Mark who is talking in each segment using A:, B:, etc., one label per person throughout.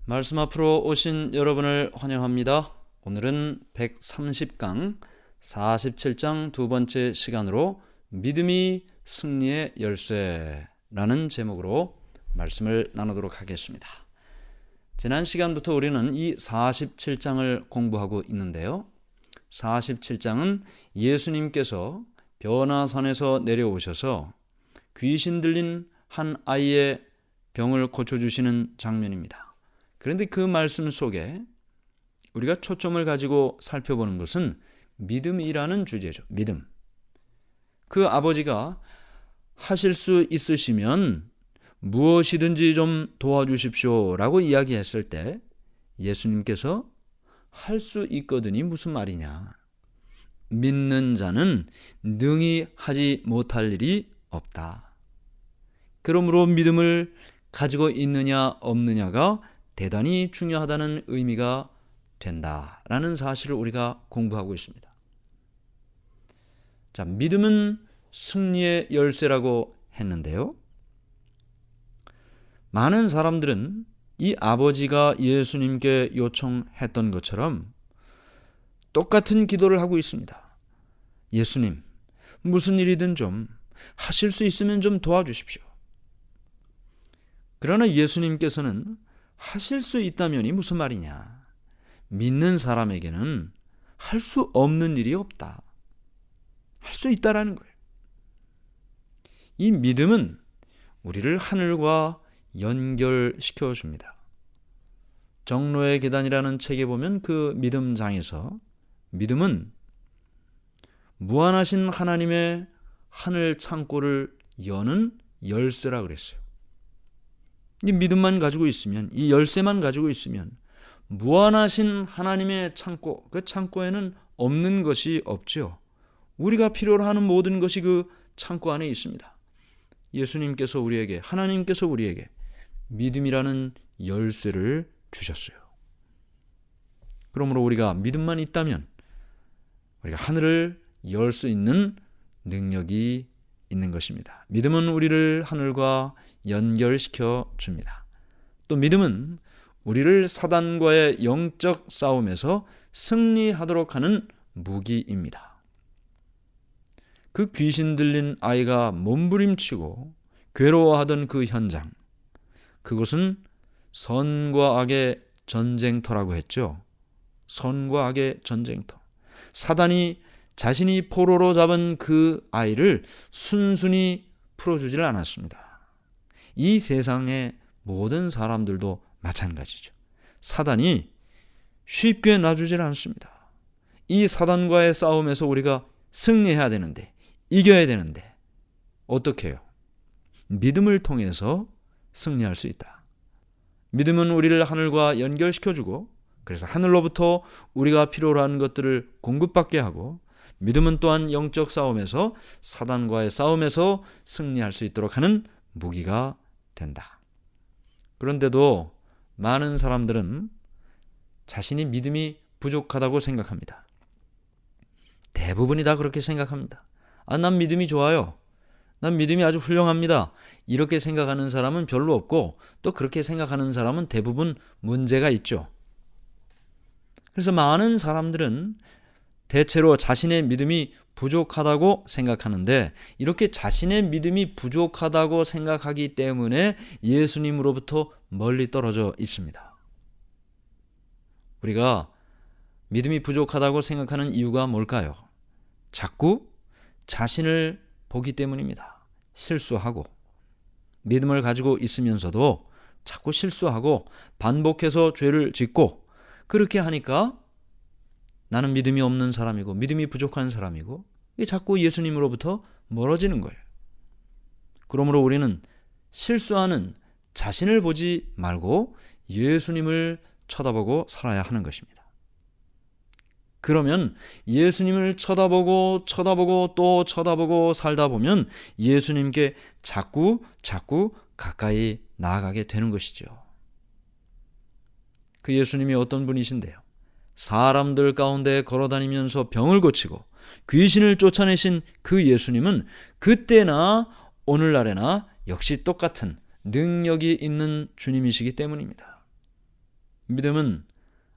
A: 말씀 앞으로 오신 여러분을 환영합니다. 오늘은 130강 47장 두 번째 시간으로 믿음이 승리의 열쇠라는 제목으로 말씀을 나누도록 하겠습니다. 지난 시간부터 우리는 이 47장을 공부하고 있는데요. 47장은 예수님께서 변화산에서 내려오셔서 귀신 들린 한 아이의 병을 고쳐주시는 장면입니다. 그런데 그 말씀 속에 우리가 초점을 가지고 살펴보는 것은 믿음이라는 주제죠. 믿음. 그 아버지가 하실 수 있으시면 무엇이든지 좀 도와주십시오 라고 이야기했을 때 예수님께서 할 수 있거든이 무슨 말이냐. 믿는 자는 능히 하지 못할 일이 없다. 그러므로 믿음을 가지고 있느냐 없느냐가 대단히 중요하다는 의미가 된다라는 사실을 우리가 공부하고 있습니다. 자, 믿음은 승리의 열쇠라고 했는데요. 많은 사람들은 이 아버지가 예수님께 요청했던 것처럼 똑같은 기도를 하고 있습니다. 예수님, 무슨 일이든 좀 하실 수 있으면 좀 도와주십시오. 그러나 예수님께서는 하실 수 있다면이 무슨 말이냐. 믿는 사람에게는 할 수 없는 일이 없다. 할 수 있다라는 거예요. 이 믿음은 우리를 하늘과 연결시켜 줍니다. 정로의 계단이라는 책에 보면 그 믿음장에서 믿음은 무한하신 하나님의 하늘 창고를 여는 열쇠라 그랬어요. 이 믿음만 가지고 있으면, 이 열쇠만 가지고 있으면 무한하신 하나님의 창고, 그 창고에는 없는 것이 없지요. 우리가 필요로 하는 모든 것이 그 창고 안에 있습니다. 예수님께서 우리에게, 하나님께서 우리에게 믿음이라는 열쇠를 주셨어요. 그러므로 우리가 믿음만 있다면 우리가 하늘을 열 수 있는 능력이 있는 것입니다. 믿음은 우리를 하늘과 연결시켜 줍니다. 또 믿음은 우리를 사단과의 영적 싸움에서 승리하도록 하는 무기입니다. 그 귀신 들린 아이가 몸부림치고 괴로워하던 그 현장, 그것은 선과 악의 전쟁터라고 했죠. 선과 악의 전쟁터. 사단이 자신이 포로로 잡은 그 아이를 순순히 풀어주질 않았습니다. 이 세상의 모든 사람들도 마찬가지죠. 사단이 쉽게 놔주질 않습니다. 이 사단과의 싸움에서 우리가 승리해야 되는데, 이겨야 되는데 어떻게 해요? 믿음을 통해서 승리할 수 있다. 믿음은 우리를 하늘과 연결시켜주고, 그래서 하늘로부터 우리가 필요로 하는 것들을 공급받게 하고, 믿음은 또한 영적 싸움에서, 사단과의 싸움에서 승리할 수 있도록 하는 무기가 된다. 그런데도 많은 사람들은 자신이 믿음이 부족하다고 생각합니다. 대부분이 다 그렇게 생각합니다. 난 믿음이 좋아요. 난 믿음이 아주 훌륭합니다. 이렇게 생각하는 사람은 별로 없고, 또 그렇게 생각하는 사람은 대부분 문제가 있죠. 그래서 많은 사람들은 대체로 자신의 믿음이 부족하다고 생각하는데, 이렇게 자신의 믿음이 부족하다고 생각하기 때문에 예수님으로부터 멀리 떨어져 있습니다. 우리가 믿음이 부족하다고 생각하는 이유가 뭘까요? 자꾸 자신을 보기 때문입니다. 실수하고, 믿음을 가지고 있으면서도 자꾸 실수하고 반복해서 죄를 짓고, 그렇게 하니까 나는 믿음이 없는 사람이고 믿음이 부족한 사람이고, 자꾸 예수님으로부터 멀어지는 거예요. 그러므로 우리는 실수하는 자신을 보지 말고 예수님을 쳐다보고 살아야 하는 것입니다. 그러면 예수님을 쳐다보고 또 쳐다보고 살다 보면 예수님께 자꾸 가까이 나아가게 되는 것이죠. 그 예수님이 어떤 분이신데요? 사람들 가운데 걸어다니면서 병을 고치고 귀신을 쫓아내신 그 예수님은 그때나 오늘날에나 역시 똑같은 능력이 있는 주님이시기 때문입니다. 믿음은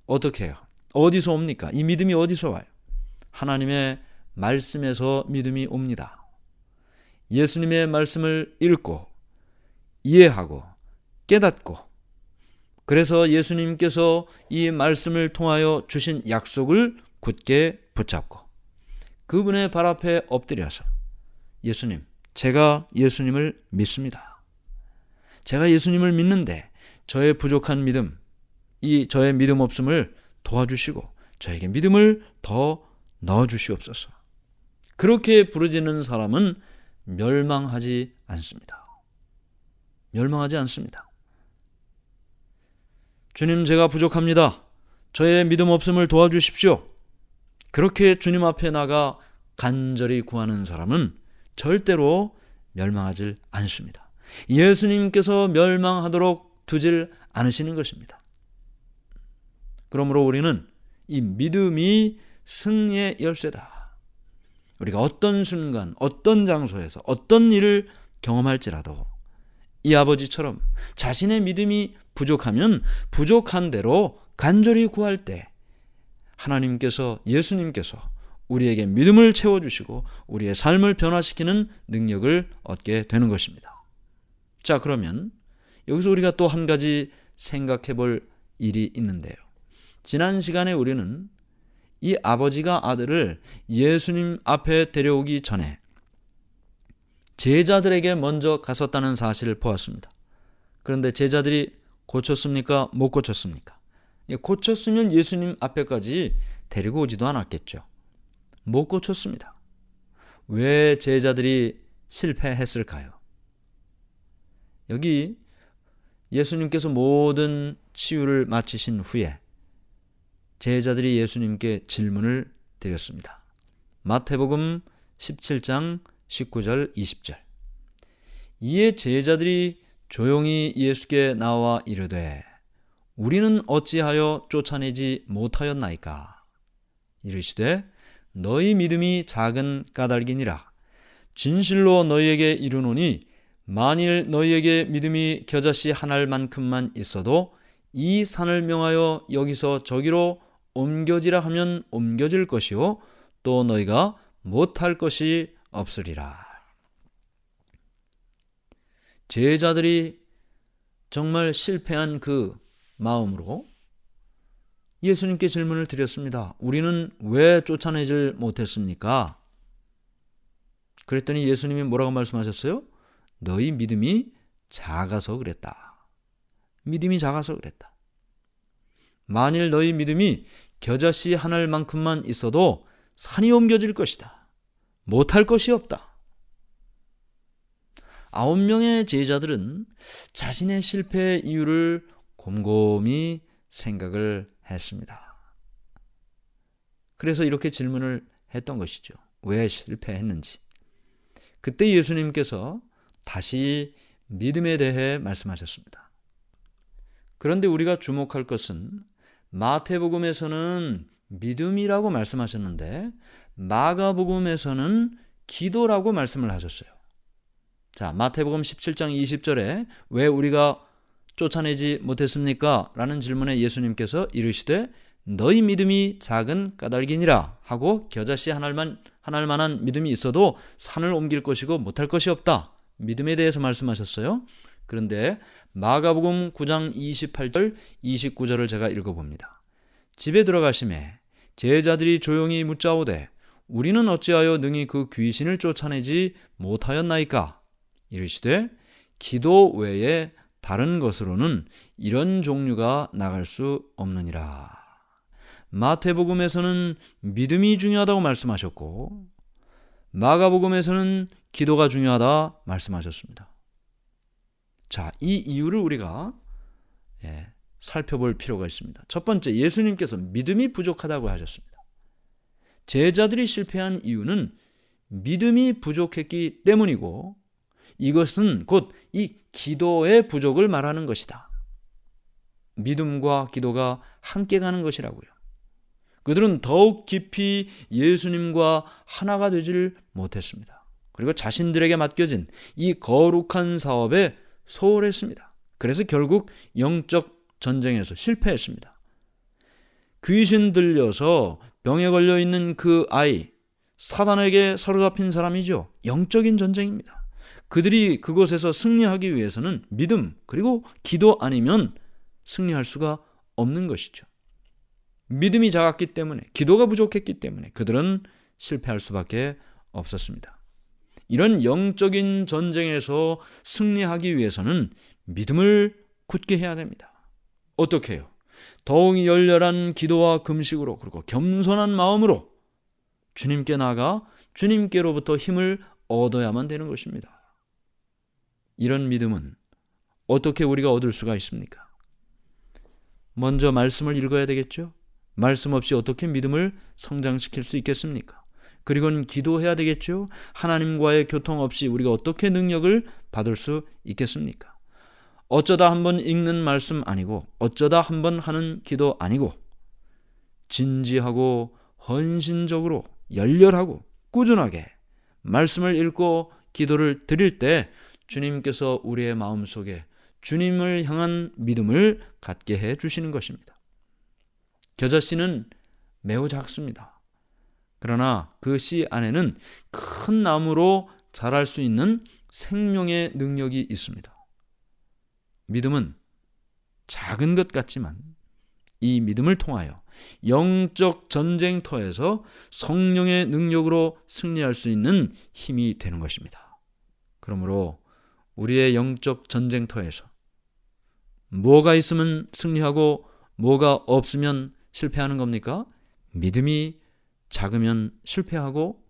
A: 어떻게 해요? 어디서 옵니까? 이 믿음이 어디서 와요? 하나님의 말씀에서 믿음이 옵니다. 예수님의 말씀을 읽고 이해하고 깨닫고, 그래서 예수님께서 이 말씀을 통하여 주신 약속을 굳게 붙잡고 그분의 발 앞에 엎드려서 예수님, 제가 예수님을 믿습니다. 제가 예수님을 믿는데 저의 부족한 믿음, 이 저의 믿음 없음을 도와주시고 저에게 믿음을 더 넣어주시옵소서. 그렇게 부르짖는 사람은 멸망하지 않습니다. 멸망하지 않습니다. 주님, 제가 부족합니다. 저의 믿음 없음을 도와주십시오. 그렇게 주님 앞에 나가 간절히 구하는 사람은 절대로 멸망하지 않습니다. 예수님께서 멸망하도록 두질 않으시는 것입니다. 그러므로 우리는 이 믿음이 승리의 열쇠다. 우리가 어떤 순간, 어떤 장소에서 어떤 일을 경험할지라도 이 아버지처럼 자신의 믿음이 부족하면 부족한 대로 간절히 구할 때 하나님께서, 예수님께서 우리에게 믿음을 채워주시고 우리의 삶을 변화시키는 능력을 얻게 되는 것입니다. 자, 그러면 여기서 우리가 또 한 가지 생각해 볼 일이 있는데요. 지난 시간에 우리는 이 아버지가 아들을 예수님 앞에 데려오기 전에 제자들에게 먼저 갔었다는 사실을 보았습니다. 그런데 제자들이 고쳤습니까? 못 고쳤습니까? 고쳤으면 예수님 앞에까지 데리고 오지도 않았겠죠. 못 고쳤습니다. 왜 제자들이 실패했을까요? 여기 예수님께서 모든 치유를 마치신 후에 제자들이 예수님께 질문을 드렸습니다. 마태복음 17장 19절 20절. 이에 제자들이 조용히 예수께 나와 이르되 우리는 어찌하여 쫓아내지 못하였나이까? 이르시되 너희 믿음이 작은 까닭이니라. 진실로 너희에게 이르노니 만일 너희에게 믿음이 겨자씨 한 알만큼만 있어도 이 산을 명하여 여기서 저기로 옮겨지라 하면 옮겨질 것이요 또 너희가 못할 것이 없으리라. 제자들이 정말 실패한 그 마음으로 예수님께 질문을 드렸습니다. 우리는 왜 쫓아내질 못했습니까? 그랬더니 예수님이 뭐라고 말씀하셨어요? 너희 믿음이 작아서 그랬다. 믿음이 작아서 그랬다. 만일 너희 믿음이 겨자씨 한 알만큼만 있어도 산이 옮겨질 것이다. 못할 것이 없다. 9명의 제자들은 자신의 실패의 이유를 곰곰이 생각을 했습니다. 그래서 이렇게 질문을 했던 것이죠. 왜 실패했는지. 그때 예수님께서 다시 믿음에 대해 말씀하셨습니다. 그런데 우리가 주목할 것은 마태복음에서는 믿음이라고 말씀하셨는데 마가복음에서는 기도라고 말씀을 하셨어요. 자, 마태복음 17장 20절에 왜 우리가 쫓아내지 못했습니까? 라는 질문에 예수님께서 이르시되 너희 믿음이 작은 까닭이니라 하고 겨자씨 한 알만한 믿음이 있어도 산을 옮길 것이고 못할 것이 없다. 믿음에 대해서 말씀하셨어요. 그런데 마가복음 9장 28절 29절을 제가 읽어봅니다. 집에 들어가심에 제자들이 조용히 묻자오되 우리는 어찌하여 능히 그 귀신을 쫓아내지 못하였나이까? 이르시되 기도 외에 다른 것으로는 이런 종류가 나갈 수 없느니라. 마태복음에서는 믿음이 중요하다고 말씀하셨고 마가복음에서는 기도가 중요하다 말씀하셨습니다. 자, 이 이유를 우리가 살펴볼 필요가 있습니다. 첫 번째, 예수님께서 믿음이 부족하다고 하셨습니다. 제자들이 실패한 이유는 믿음이 부족했기 때문이고 이것은 곧 이 기도의 부족을 말하는 것이다. 믿음과 기도가 함께 가는 것이라고요. 그들은 더욱 깊이 예수님과 하나가 되질 못했습니다. 그리고 자신들에게 맡겨진 이 거룩한 사업에 소홀했습니다. 그래서 결국 영적 전쟁에서 실패했습니다. 귀신 들려서 병에 걸려 있는 그 아이, 사단에게 사로잡힌 사람이죠. 영적인 전쟁입니다. 그들이 그곳에서 승리하기 위해서는 믿음 그리고 기도 아니면 승리할 수가 없는 것이죠. 믿음이 작았기 때문에, 기도가 부족했기 때문에 그들은 실패할 수밖에 없었습니다. 이런 영적인 전쟁에서 승리하기 위해서는 믿음을 굳게 해야 됩니다. 어떻게 해요? 더욱 열렬한 기도와 금식으로, 그리고 겸손한 마음으로 주님께 나아가 주님께로부터 힘을 얻어야만 되는 것입니다. 이런 믿음은 어떻게 우리가 얻을 수가 있습니까? 먼저 말씀을 읽어야 되겠죠? 말씀 없이 어떻게 믿음을 성장시킬 수 있겠습니까? 그리고는 기도해야 되겠죠? 하나님과의 교통 없이 우리가 어떻게 능력을 받을 수 있겠습니까? 어쩌다 한번 읽는 말씀 아니고, 어쩌다 한번 하는 기도 아니고, 진지하고 헌신적으로 열렬하고 꾸준하게 말씀을 읽고 기도를 드릴 때 주님께서 우리의 마음속에 주님을 향한 믿음을 갖게 해 주시는 것입니다. 겨자씨는 매우 작습니다. 그러나 그 씨 안에는 큰 나무로 자랄 수 있는 생명의 능력이 있습니다. 믿음은 작은 것 같지만 이 믿음을 통하여 영적 전쟁터에서 성령의 능력으로 승리할 수 있는 힘이 되는 것입니다. 그러므로 우리의 영적 전쟁터에서 뭐가 있으면 승리하고 뭐가 없으면 실패하는 겁니까? 믿음이 작으면 실패하고,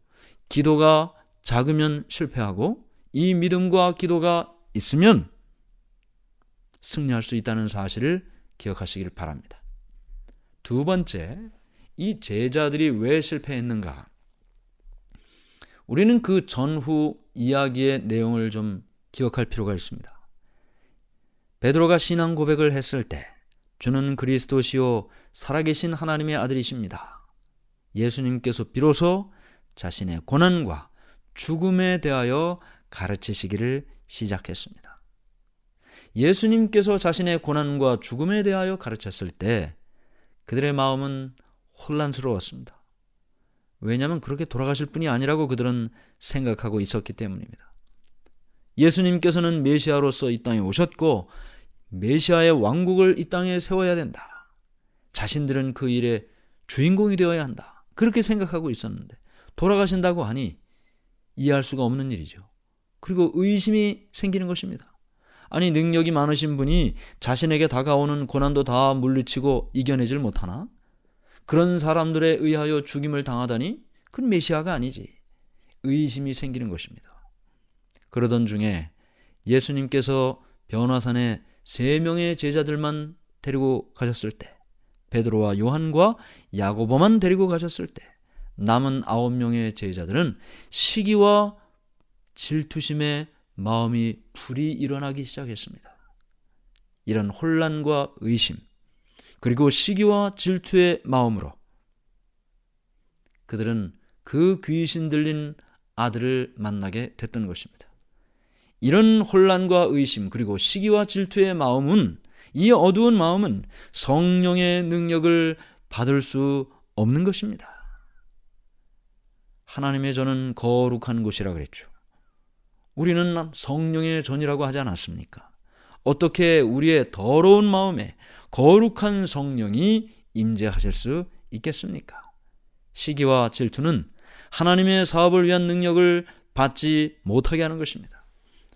A: 기도가 작으면 실패하고, 이 믿음과 기도가 있으면 승리할 수 있다는 사실을 기억하시길 바랍니다. 두 번째, 이 제자들이 왜 실패했는가? 우리는 그 전후 이야기의 내용을 좀 기억할 필요가 있습니다. 베드로가 신앙 고백을 했을 때 주는 그리스도시요 살아계신 하나님의 아들이십니다. 예수님께서 비로소 자신의 고난과 죽음에 대하여 가르치시기를 시작했습니다. 예수님께서 자신의 고난과 죽음에 대하여 가르쳤을 때 그들의 마음은 혼란스러웠습니다. 왜냐하면 그렇게 돌아가실 분이 아니라고 그들은 생각하고 있었기 때문입니다. 예수님께서는 메시아로서 이 땅에 오셨고 메시아의 왕국을 이 땅에 세워야 된다. 자신들은 그 일의 주인공이 되어야 한다. 그렇게 생각하고 있었는데 돌아가신다고 하니 이해할 수가 없는 일이죠. 그리고 의심이 생기는 것입니다. 아니, 능력이 많으신 분이 자신에게 다가오는 고난도 다 물리치고 이겨내질 못하나? 그런 사람들에 의하여 죽임을 당하다니? 그건 메시아가 아니지. 의심이 생기는 것입니다. 그러던 중에 예수님께서 변화산에 3명의 제자들만 데리고 가셨을 때, 베드로와 요한과 야고보만 데리고 가셨을 때 남은 9명의 제자들은 시기와 질투심에 마음이 불이 일어나기 시작했습니다. 이런 혼란과 의심 그리고 시기와 질투의 마음으로 그들은 그 귀신 들린 아들을 만나게 됐던 것입니다. 이런 혼란과 의심 그리고 시기와 질투의 마음은, 이 어두운 마음은 성령의 능력을 받을 수 없는 것입니다. 하나님의 전은 거룩한 곳이라 그랬죠. 우리는 성령의 전이라고 하지 않았습니까? 어떻게 우리의 더러운 마음에 거룩한 성령이 임재하실 수 있겠습니까? 시기와 질투는 하나님의 사업을 위한 능력을 받지 못하게 하는 것입니다.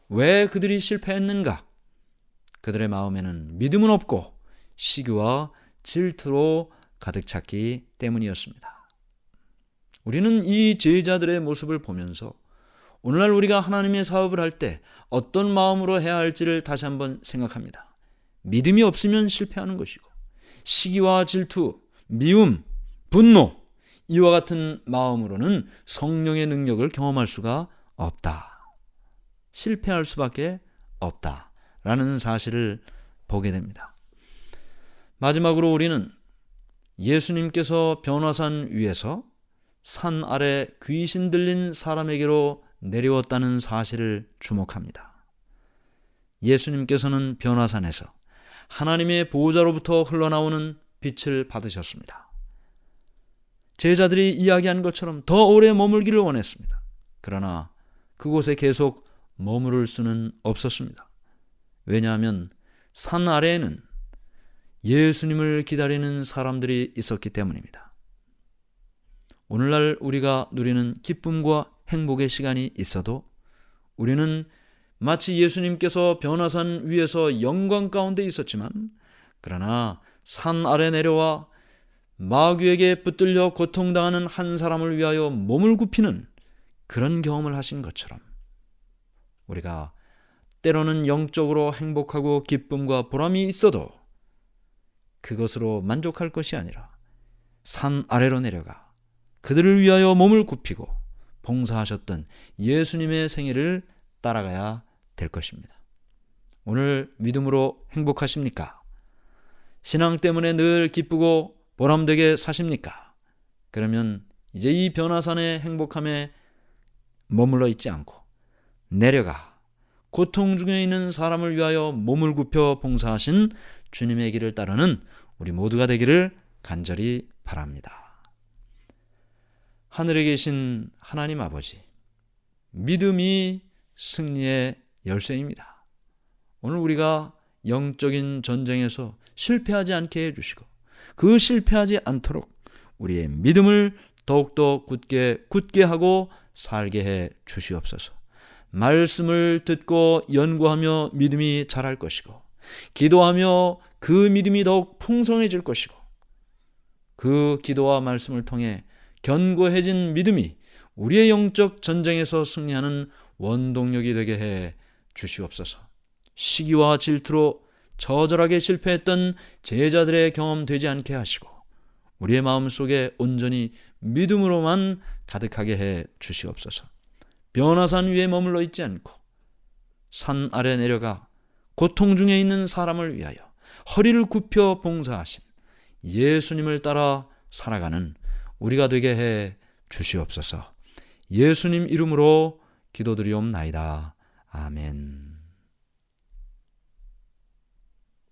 A: 왜 그들이 실패했는가? 그들의 마음에는 믿음은 없고 시기와 질투로 가득 찼기 때문이었습니다. 우리는 이 제자들의 모습을 보면서 오늘날 우리가 하나님의 사업을 할 때 어떤 마음으로 해야 할지를 다시 한번 생각합니다. 믿음이 없으면 실패하는 것이고, 시기와 질투, 미움, 분노, 이와 같은 마음으로는 성령의 능력을 경험할 수가 없다. 실패할 수밖에 없다라는 사실을 보게 됩니다. 마지막으로 우리는 예수님께서 변화산 위에서 산 아래 귀신 들린 사람에게로 내려왔다는 사실을 주목합니다. 예수님께서는 변화산에서 하나님의 보호자로부터 흘러나오는 빛을 받으셨습니다. 제자들이 이야기한 것처럼 더 오래 머물기를 원했습니다. 그러나 그곳에 계속 머무를 수는 없었습니다. 왜냐하면 산 아래에는 예수님을 기다리는 사람들이 있었기 때문입니다. 오늘날 우리가 누리는 기쁨과 행복의 시간이 있어도 우리는 마치 예수님께서 변화산 위에서 영광 가운데 있었지만, 그러나 산 아래 내려와 마귀에게 붙들려 고통당하는 한 사람을 위하여 몸을 굽히는 그런 경험을 하신 것처럼 우리가 때로는 영적으로 행복하고 기쁨과 보람이 있어도 그것으로 만족할 것이 아니라 산 아래로 내려가 그들을 위하여 몸을 굽히고 봉사하셨던 예수님의 생애를 따라가야 될 것입니다. 오늘 믿음으로 행복하십니까? 신앙 때문에 늘 기쁘고 보람되게 사십니까? 그러면 이제 이 변화산의 행복함에 머물러 있지 않고 내려가 고통 중에 있는 사람을 위하여 몸을 굽혀 봉사하신 주님의 길을 따르는 우리 모두가 되기를 간절히 바랍니다. 하늘에 계신 하나님 아버지, 믿음이 승리의 열쇠입니다. 오늘 우리가 영적인 전쟁에서 실패하지 않게 해주시고 그 실패하지 않도록 우리의 믿음을 더욱더 굳게 하고 살게 해 주시옵소서. 말씀을 듣고 연구하며 믿음이 자랄 것이고 기도하며 그 믿음이 더욱 풍성해질 것이고 그 기도와 말씀을 통해 견고해진 믿음이 우리의 영적 전쟁에서 승리하는 원동력이 되게 해 주시옵소서. 시기와 질투로 처절하게 실패했던 제자들의 경험 되지 않게 하시고 우리의 마음속에 온전히 믿음으로만 가득하게 해 주시옵소서. 변화산 위에 머물러 있지 않고 산 아래 내려가 고통 중에 있는 사람을 위하여 허리를 굽혀 봉사하신 예수님을 따라 살아가는 우리가 되게 해 주시옵소서. 예수님 이름으로 기도드리옵나이다. 아멘.